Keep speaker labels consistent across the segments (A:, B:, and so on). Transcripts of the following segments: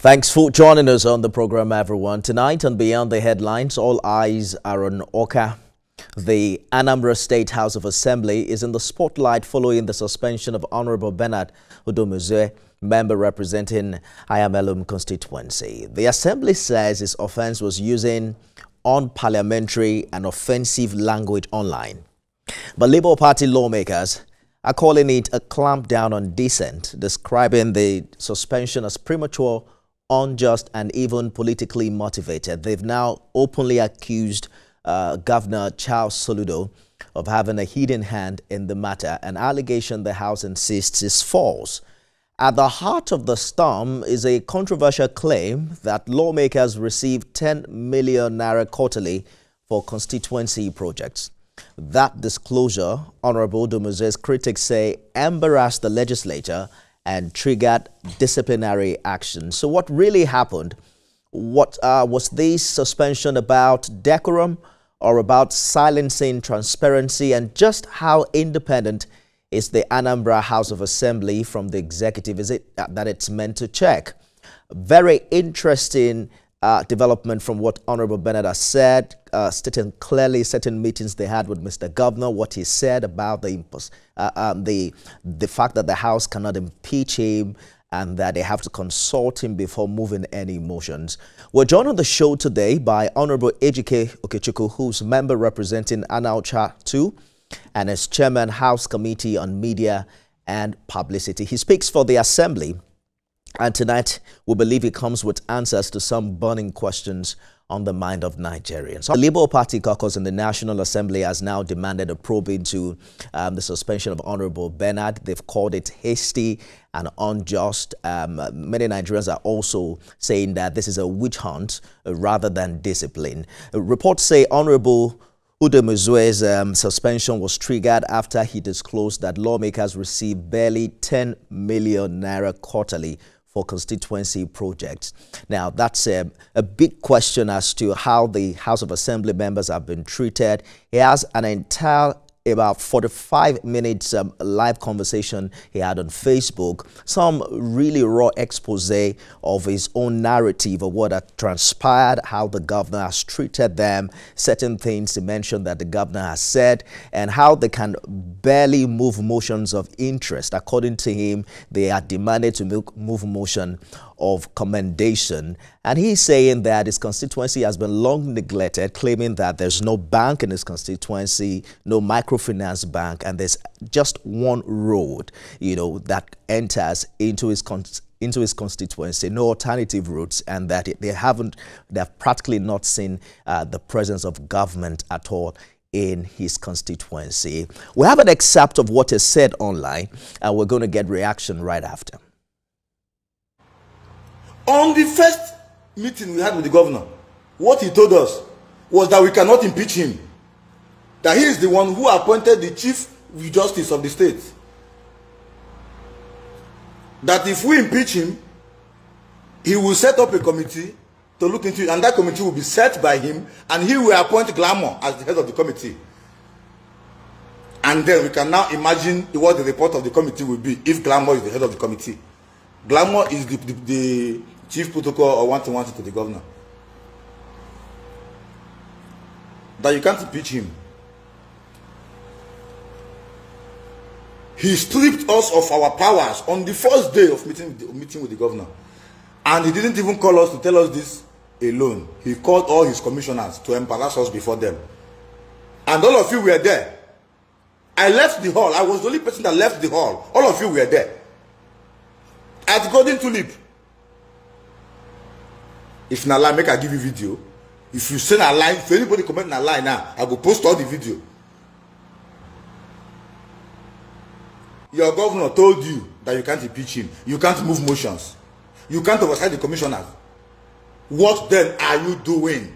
A: Thanks for joining us on the program, everyone. Tonight on Beyond the Headlines, all eyes are on Oka. The Anambra State House of Assembly is in the spotlight following the suspension of Honorable Bernard Udomezue, member representing N10m constituency. The Assembly says his offense was using unparliamentary and offensive language online. But Labour Party lawmakers are calling it a clampdown on dissent, describing the suspension as premature, unjust and even politically motivated. They've now openly accused Governor Charles Soludo of having a hidden hand in the matter, an allegation the House insists is false. At the heart of the storm is a controversial claim that lawmakers receive 10 million naira quarterly for constituency projects. That disclosure, Honorable Udomezue's critics say, embarrassed the legislature and triggered disciplinary action. So what really happened? What was this suspension about? Decorum or about silencing transparency? And just how independent is the Anambra House of Assembly from the executive? Is it that it's meant to check? Very interesting development from what Honorable Bernard has said, stating clearly certain meetings they had with Mr. Governor, what he said about the fact that the House cannot impeach him and that they have to consult him before moving any motions. We're joined on the show today by Honorable Ejike Okechukwu, who's member representing Anambra 2 and is chairman House Committee on Media and Publicity. He speaks for the Assembly. And tonight, we believe he comes with answers to some burning questions on the mind of Nigerians. The Labour Party caucus in the National Assembly has now demanded a probe into the suspension of Honorable Bernard. They've called it hasty and unjust. Many Nigerians are also saying that this is a witch hunt rather than discipline. Reports say Honorable Udomezue's suspension was triggered after he disclosed that lawmakers receive barely 10 million naira quarterly for constituency projects. Now, that's a big question as to how the House of Assembly members have been treated. He has an entire about 45 minutes live conversation he had on Facebook, some really raw expose of his own narrative of what had transpired, how the governor has treated them, certain things he mentioned that the governor has said, and how they can barely move motions of interest. According to him, they are demanded to move motion of commendation, and he's saying that his constituency has been long neglected, claiming that there's no bank in his constituency, no microfinance bank, and there's just one road, that enters into his constituency, no alternative routes, and that they have practically not seen the presence of government at all in his constituency. We have an excerpt of what is said online, and we're going to get reaction right after.
B: On the first meeting we had with the governor, what he told us was that we cannot impeach him. That he is the one who appointed the Chief Justice of the state. That if we impeach him, he will set up a committee to look into it, and that committee will be set by him, and he will appoint Glamour as the head of the committee. And then we can now imagine what the report of the committee will be if Glamour is the head of the committee. Glamour is the chief protocol or one-to-one to the governor. That you can't impeach him. He stripped us of our powers on the first day of meeting with the governor. And he didn't even call us to tell us this alone. He called all his commissioners to embarrass us before them. And all of you were there. I left the hall. I was the only person that left the hall. All of you were there. At Golden Tulip. If na lie, make I give you video. If you send a line, if anybody comment na lie now, I will post all the video. Your governor told you that you can't impeach him. You can't move motions. You can't oversight the commissioners. What then are you doing?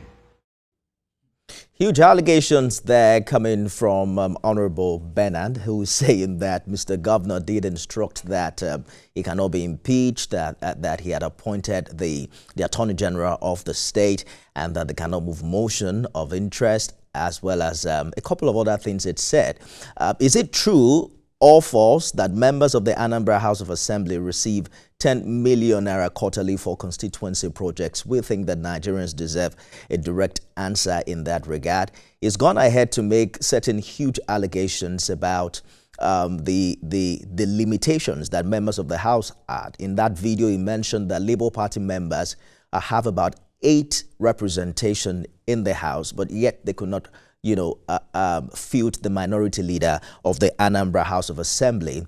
A: Huge allegations there coming from Honorable Bernard, who is saying that Mr. Governor did instruct that he cannot be impeached, that he had appointed the Attorney General of the state, and that they cannot move motion of interest, as well as a couple of other things it said. Is it true all false, that members of the Anambra House of Assembly receive 10 million naira quarterly for constituency projects. We think that Nigerians deserve a direct answer in that regard. He's gone ahead to make certain huge allegations about the limitations that members of the House had. In that video, he mentioned that Labour Party members have about 8 representation in the House, but yet they could not field the minority leader of the Anambra House of Assembly.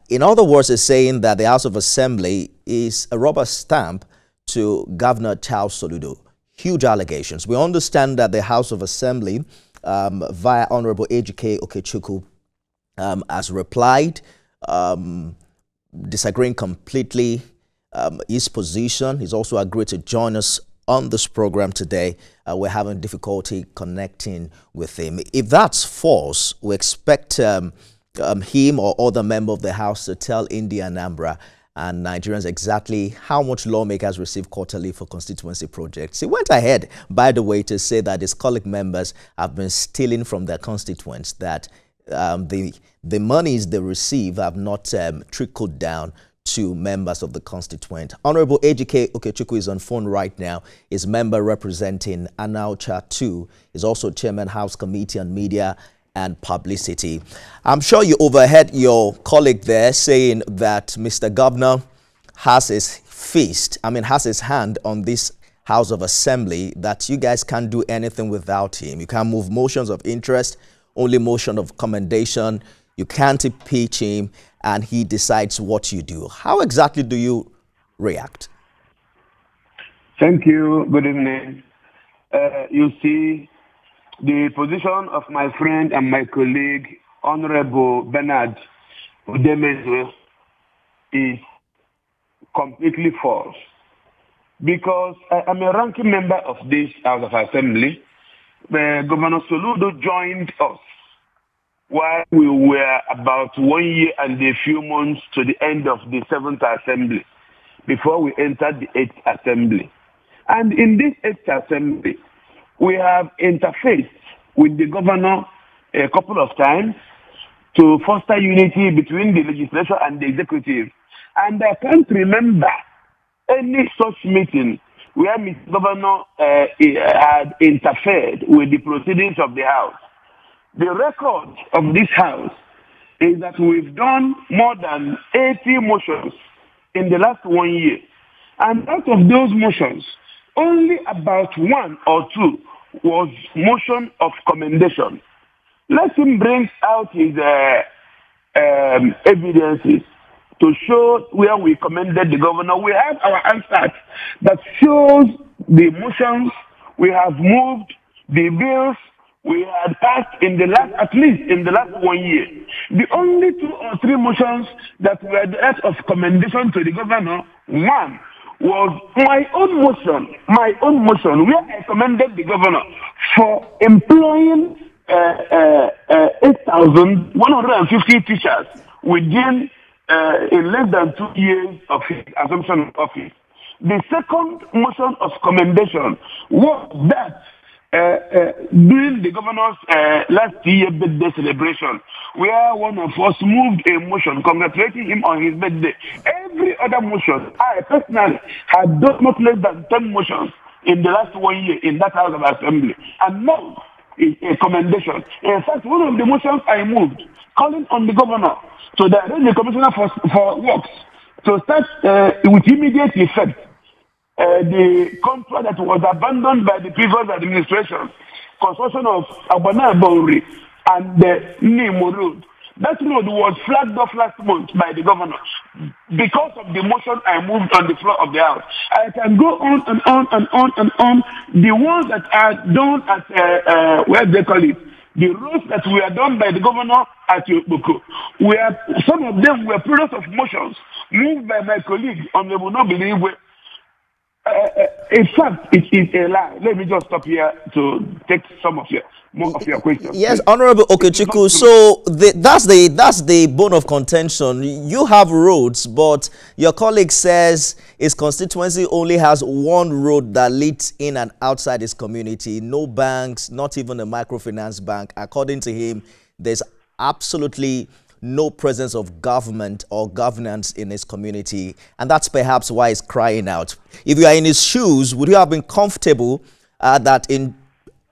A: In other words, it's saying that the House of Assembly is a rubber stamp to Governor Charles Soludo. Huge allegations. We understand that the House of Assembly, via Honorable Ejike Okechukwu, has replied, disagreeing completely his position. He's also agreed to join us on this program today. We're having difficulty connecting with him. If that's false, we expect him or other member of the House to tell India Anambra and Nigerians exactly how much lawmakers receive quarterly for constituency projects. He went ahead, by the way, to say that his colleague members have been stealing from their constituents, that the monies they receive have not trickled down to members of the constituent. Honorable Ejike Okechukwu is on phone right now. He's member representing Anambra 2. He's also chairman House Committee on Media and Publicity. I'm sure you overheard your colleague there saying that Mr. Governor has has his hand on this House of Assembly, that you guys can't do anything without him. You can't move motions of interest, only motion of commendation. You can't impeach him, and he decides what you do. How exactly do you react?
C: Thank you. Good evening. You see, the position of my friend and my colleague, Honorable Bernard Udemezwe, is completely false. Because I am a ranking member of this House of Assembly, where Governor Soludo joined us while we were about 1 year and a few months to the end of the 7th Assembly, before we entered the 8th Assembly. And in this 8th Assembly, we have interfaced with the governor a couple of times to foster unity between the legislature and the executive. And I can't remember any such meeting where Mr. Governor had interfered with the proceedings of the House. The record of this House is that we've done more than 80 motions in the last 1 year. And out of those motions, only about 1 or 2 was motion of commendation. Let him bring out his evidences to show where we commended the governor. We have our answer that shows the motions we have moved, the bills we had passed in the last, at least in the last 1 year. The only 2 or 3 motions that were the act of commendation to the governor, one was my own motion, where I commended the governor for employing 8,150 teachers within in less than 2 years of his assumption of office. The second motion of commendation was that during the governor's last year birthday celebration, where one of us moved a motion congratulating him on his birthday. Every other motion, I personally had done not less than 10 motions in the last 1 year in that House of Assembly. And now is a commendation. In fact, one of the motions I moved, calling on the governor to direct the commissioner for works to start with immediate effect the contract that was abandoned by the previous administration, construction of Abana Boundary and the N10m road. That road was flagged off last month by the governor because of the motion I moved on the floor of the House. I can go on and on and on and on. The ones that are done at, what they call it, the roads that were done by the governor at Yokboko, some of them were products of motions moved by my colleague on the Monobili. In fact, it is a lie. Let me just stop here to take some of your questions.
A: Yes, Honorable Okechukwu. So that's the bone of contention. You have roads, but your colleague says his constituency only has 1 road that leads in and outside his community. No banks, not even a microfinance bank. According to him, there's absolutely no presence of government or governance in his community. And that's perhaps why he's crying out. If you are in his shoes, would you have been comfortable that in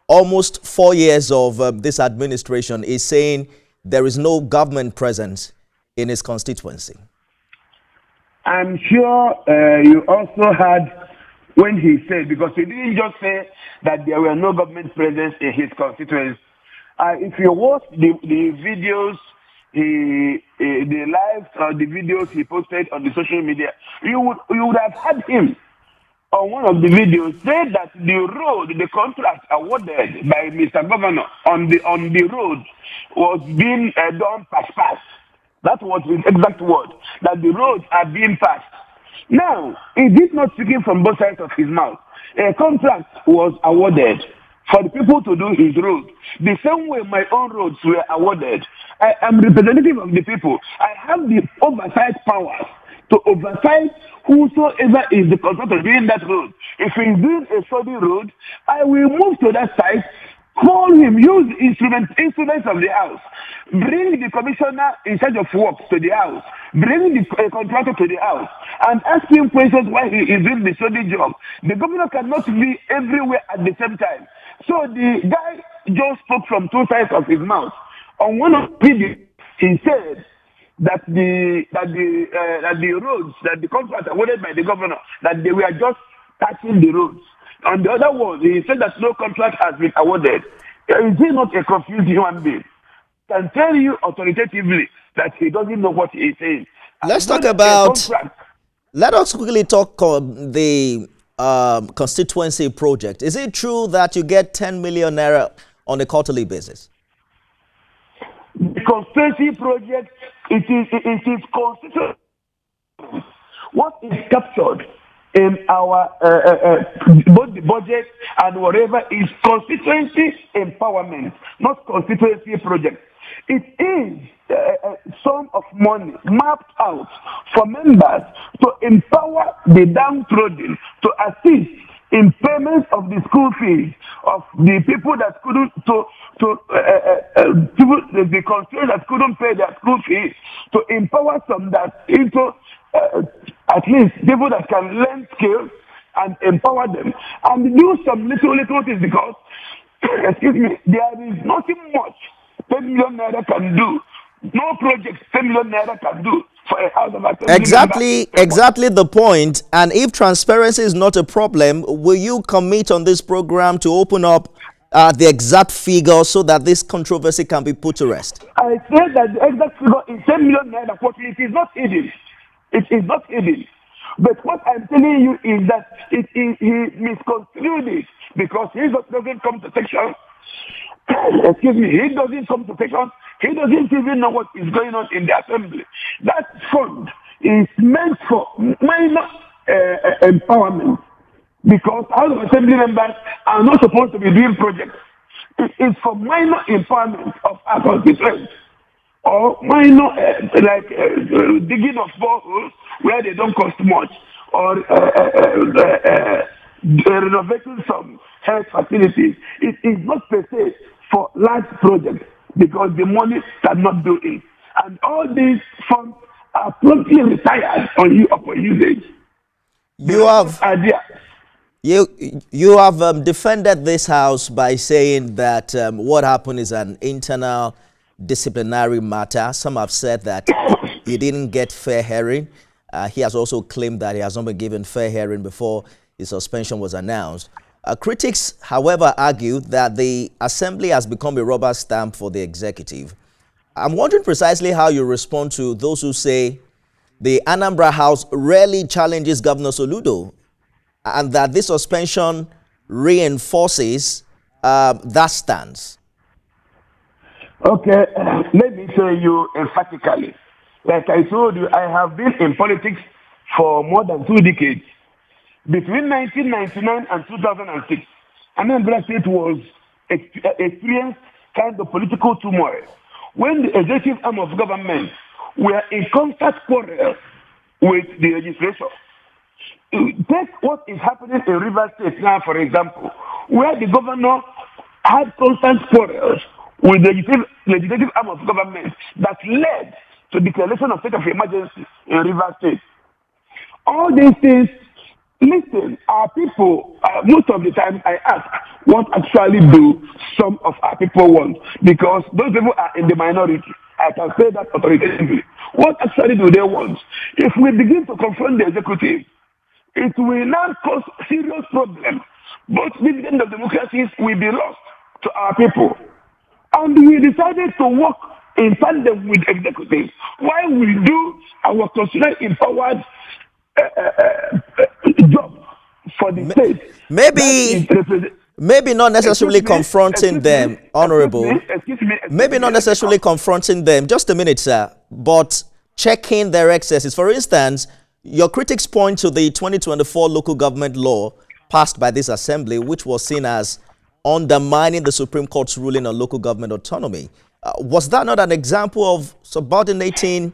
A: almost 4 years of this administration is saying there is no government presence in his constituency?
C: I'm sure you also heard when he said, because he didn't just say that there were no government presence in his constituency. If you watch the videos, the lives or the videos he posted on the social media, you would have heard him on one of the videos say that the road, the contract awarded by Mr. Governor on the road was being done pass. That was his exact word, that the roads are being passed. Now, he did not speaking from both sides of his mouth. A contract was awarded for the people to do his road. The same way my own roads were awarded. I am representative of the people. I have the oversight powers to oversight whosoever is the contractor doing that road. If he's doing a study road, I will move to that site, call him, use instruments of the house, bring the commissioner in charge of works to the house, bring the contractor to the house, and ask him questions while he is doing the study job. The governor cannot be everywhere at the same time. So the guy just spoke from two sides of his mouth. On one of the videos, he said that the roads, that the contract awarded by the governor, that they were just touching the roads. On the other one, he said that no contract has been awarded. Is he not a confused human being? Can tell you authoritatively that he doesn't know what he is saying.
A: Let's talk about. Let us quickly talk on the constituency project. Is it true that you get 10 million naira on a quarterly basis?
C: The constituency project, it is constituency. What is captured in our both the budget and whatever is constituency empowerment, not constituency project. It is a sum of money mapped out for members to empower the downtrodden, to assist in payment of the school fees of the people that couldn't, the constituents that couldn't pay their school fees, to empower some that into at least people that can learn skills and empower them and do some little things, because excuse me, there is nothing much 10 million naira can do. No project 10 million naira can do for a house of assembly.
A: Exactly the point. And if transparency is not a problem, will you commit on this program to open up the exact figure so that this controversy can be put to rest?
C: I say that the exact figure is 10 million naira. It is not hidden. It is not hidden. But what I'm telling you is that he misconstrued it, because he doesn't come to section. Excuse me, he doesn't come to section. He doesn't even know what is going on in the assembly. That fund is meant for minor empowerment, because House of Assembly members are not supposed to be doing projects. It is for minor empowerment of our constituents, or minor digging of boreholes where they don't cost much, or renovating some health facilities. It is not per se for large projects, because the money cannot do it. And all these funds are promptly retired upon usage.
A: You have defended this house by saying that what happened is an internal disciplinary matter. Some have said that he didn't get fair hearing. He has also claimed that he has not been given fair hearing before his suspension was announced. Critics, however, argue that the assembly has become a rubber stamp for the executive. I'm wondering precisely how you respond to those who say the Anambra House rarely challenges Governor Soludo, and that this suspension reinforces that stance.
C: Okay, let me tell you emphatically. Like I told you, I have been in politics for more than 2 decades. Between 1999 and 2006, Anambra State was experienced kind of political turmoil, when the executive arm of government were in constant quarrel with the legislature. Take what is happening in Rivers State now, for example, where the governor had constant quarrels with the legislative arm of government that led to the declaration of state of emergency in Rivers State. All these things, listen, our people, most of the time I ask, what actually do some of our people want? Because those people are in the minority. I can say that authoritatively. What actually do they want? If we begin to confront the executive, it will now cause serious problems. Both dividend of democracies will be lost to our people. And we decided to work in tandem with executives while we do our constitutionally empowered job for the state.
A: Maybe not necessarily confronting them, Honorable. Maybe not necessarily confronting them. Just a minute, sir. But checking their excesses. For instance, your critics point to the 2024 local government law passed by this assembly, which was seen as undermining the Supreme Court's ruling on local government autonomy. Was that not an example of subordinating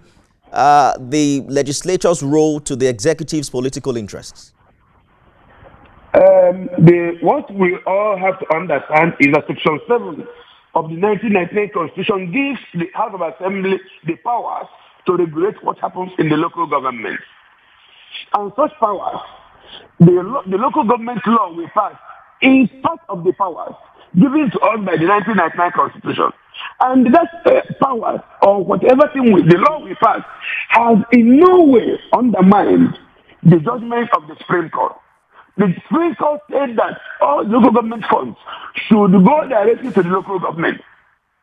A: the legislature's role to the executive's political interests?
C: What we all have to understand is that Section 7 of the 1998 Constitution gives the House of Assembly the powers to regulate what happens in the local government. And such powers, the local government law we pass is part of the powers given to us by the 1999 Constitution. And that powers, or whatever thing the law we pass, has in no way undermined the judgment of the Supreme Court. The Supreme Court said that all local government funds should go directly to the local government.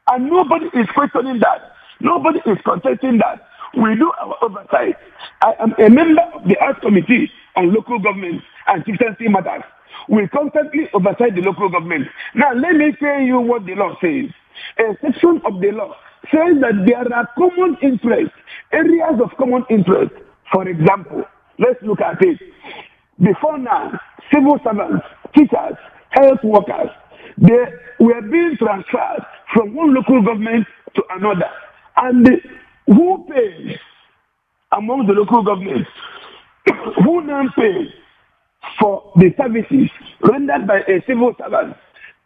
C: And nobody is questioning that. Nobody is contesting that. We do our oversight. I am a member of the House Committee on Local Government and Chieftaincy Matters. We constantly oversight the local government. Now, let me tell you what the law says. A section of the law says that there are common interests, areas of common interest. For example, let's look at it. Before now, civil servants, teachers, health workers, they were being transferred from one local government to another. And who pays among the local governments? Who now pays for the services rendered by a civil servant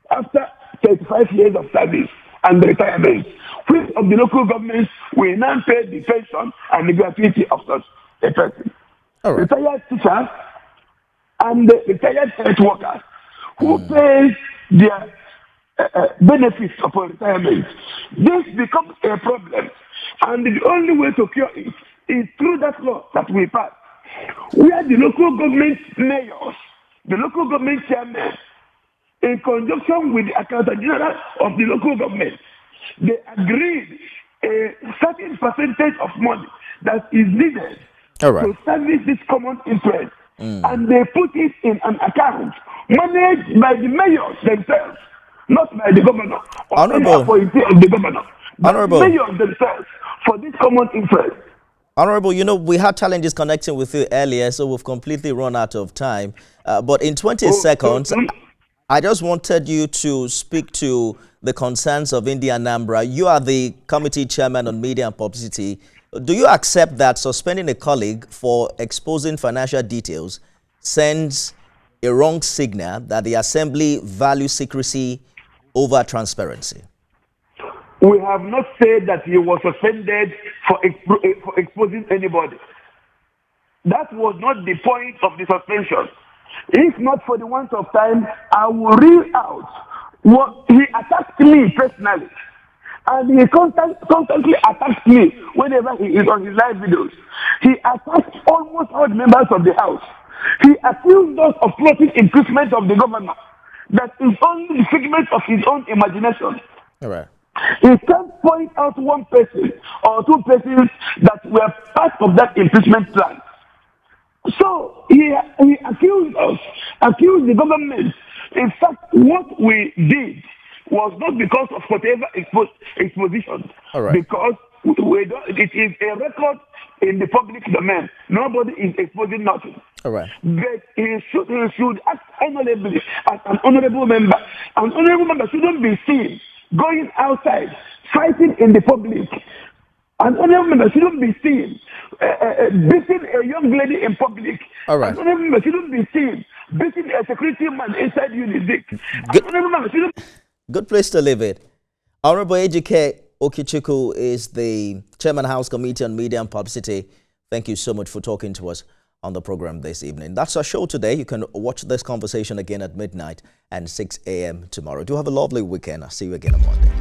C: after 35 years of service and retirement? Which of the local governments will now pay the pension and the gratuity of such a person? All right. Retired teachers and the retired health workers who pays their benefits upon retirement. This becomes a problem. And the only way to cure it is through that law that we pass, where the local government mayors, the local government chairmen, in conjunction with the Accountant General of the local government, they agreed a certain percentage of money that is needed to service this common interest. And they put it in an account managed by the mayors themselves, not by the governor or any appointee of the governor, but the mayors themselves for this common interest.
A: Honorable, you know, we had challenges connecting with you earlier, so we've completely run out of time. But in 20 seconds, I just wanted you to speak to the concerns of India Anambra. You are the committee chairman on media and publicity. Do you accept that suspending a colleague for exposing financial details sends a wrong signal that the assembly values secrecy over transparency?
C: We have not said that he was suspended for exposing anybody. That was not the point of the suspension. If not for the want of time, I will read out what he attacked me personally. And he constantly attacks me whenever he is on his live videos. He attacks almost all the members of the House. He accused us of plotting impeachment of the governor. That is only the figment of his own imagination. All right. He can't point out one person or two persons that were part of that impeachment plan. So he accused us, accused the government. In fact, what we did was not because of whatever exposition, because it is a record in the public domain. Nobody is exposing nothing. All right. But he should act honorably as an honorable member. An honorable member shouldn't be seen going outside, fighting in the public. An honorable member shouldn't be seen beating a young lady in public. All right. An honorable member shouldn't be seen beating a security man inside Unizik.
A: Good place to leave it. Honorable Ejike Okechukwu is the Chairman House Committee on Media and Publicity. Thank you so much for talking to us on the program this evening. That's our show today. You can watch this conversation again at midnight and 6 a.m. tomorrow. Do have a lovely weekend. I'll see you again on Monday.